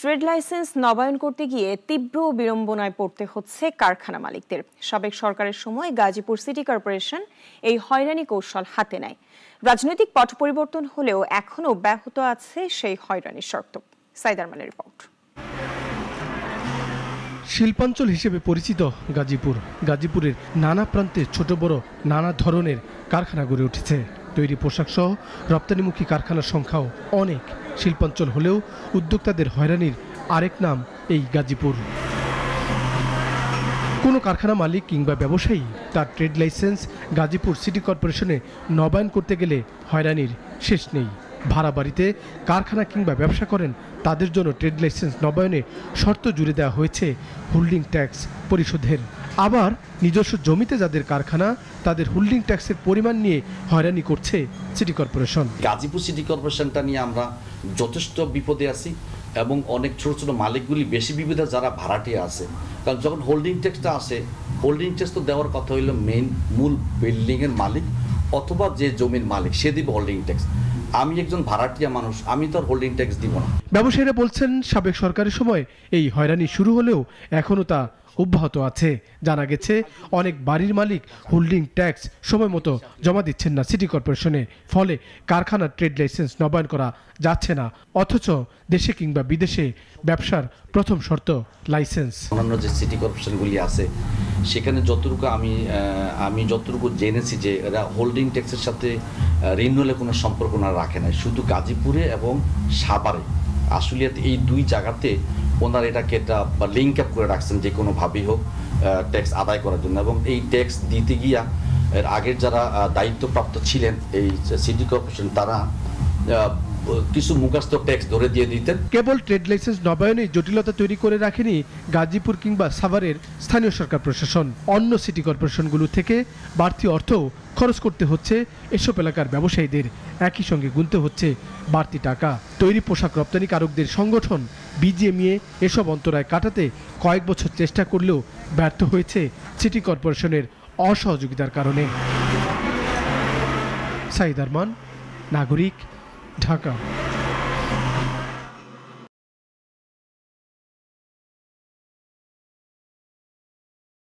Trade licence নবায়ন করতে গিয়ে তীব্র বিড়ম্বনায় পড়তে হচ্ছে কারখানা মালিকদের। সাবেক সরকারের সময় গাজীপুর সিটি কর্পোরেশন এই হয়রানি কৌশল হাতে নেয়। রাজনৈতিক পট পরিবর্তন হলেও এখনো ব্যাহত আছে সেই হয়রানির শর্ত। সাইদ আরমানের রিপোর্ট। শিল্পাঞ্চল হিসেবে পরিচিত গাজীপুরের নানা প্রান্তে ছোট বড় নানা ধরনের কারখানা গড়ে উঠেছে। তৈরি পোশাক সহ রপ্তানিমুখী কারখানার সংখ্যাও অনেক। শিল্পাঞ্চল হলেও উদ্যোক্তাদের হয়রানির আরেক নাম এই গাজীপুর। কোনো কারখানা মালিক কিংবা ব্যবসায়ী তার ট্রেড লাইসেন্স গাজীপুর সিটি কর্পোরেশনে নবায়ন করতে গেলে হয়রানির শেষ নেই। ভাড়া বাড়িতে কারখানা কিংবা ব্যবসা করেন তাদের জন্য ট্রেড লাইসেন্স নবায়নে শর্ত জুড়ে দেওয়া হয়েছে হোল্ডিং ট্যাক্স পরিশোধের। আবার নিজস্ব জমিতে যাদের কারখানা তাদের হোল্ডিং ট্যাক্সের পরিমাণ নিয়ে হয়রানি করছে সিটি কর্পোরেশন। গাজীপুর সিটি কর্পোরেশনটা নিয়ে আমরা যথেষ্ট বিপদে আছি এবং অনেক ছোট ছোট মালিকগুলি বেশি বিপদে যারা ভাড়াটিয়া আছে। কারণ যখন হোল্ডিং ট্যাক্সটা আসে, হোল্ডিং ট্যাক্স তো দেওয়ার কথা হইলো মূল বিল্ডিংয়ের মালিক অথবা যে জমির মালিক সে দিবে হোল্ডিং ট্যাক্স। আমি একজন ভাড়াটিয়া মানুষ, আমি তো আর হোল্ডিং ট্যাক্স দিব না। ব্যবসায়ীরা বলছেন সাবেক সরকারের সময় এই হয়রানি শুরু হলেও এখনো তা অব্যাহত আছে। জানা গেছে অনেক বাড়ির মালিক হোল্ডিং ট্যাক্স সময় মতো জমা দিচ্ছেন না সিটি কর্পোরেশনে, ফলে কারখানার ট্রেড লাইসেন্স নবায়ন করা যাচ্ছে না। অথচ দেশে কিংবা বিদেশে ব্যবসার প্রথম শর্ত লাইসেন্স। অন্যান্য যে সিটি কর্পোরেশনগুলি আছে সেখানে আমি যতটুকু জেনেছি যে এরা হোল্ডিং ট্যাক্সের সাথে রিনিউয়ালের কোনো সম্পর্ক না রাখে না। শুধু গাজীপুরে এবং সাভারে আশুলিয়াতে এই দুই জায়গাতে ওনারা এটাকে লিঙ্ক আপ করে রাখছেন যে কোনোভাবেই হোক ট্যাক্স আদায় করার জন্য। এবং এই ট্যাক্স দিতে গিয়া এর আগের যারা দায়িত্বপ্রাপ্ত ছিলেন এই সিটি কর্পোরেশন তারা কিছু মুখস্থ ট্যাক্স ধরে দিয়ে দিতেন। কেবল ট্রেড লাইসেন্স নবায়নে জটিলতা তৈরি করে রাখেনি গাজীপুর কিংবা সাভারের স্থানীয় সরকার প্রশাসন। অন্য সিটি কর্পোরেশনগুলো থেকে বাড়তি অর্থ খরচ করতে হচ্ছে এসব এলাকার ব্যবসায়ীদের। একই সঙ্গে গুনতে হচ্ছে বাড়তি টাকা। তৈরি পোশাক রপ্তানিকারকদের সংগঠন বিজিএমইএ এসব অন্তরায় কাটাতে কয়েক বছর চেষ্টা করলেও ব্যর্থ হয়েছে সিটি কর্পোরেশনের অসহযোগিতার কারণে। সাইদ আরমান, নাগরিক, ঢাকা।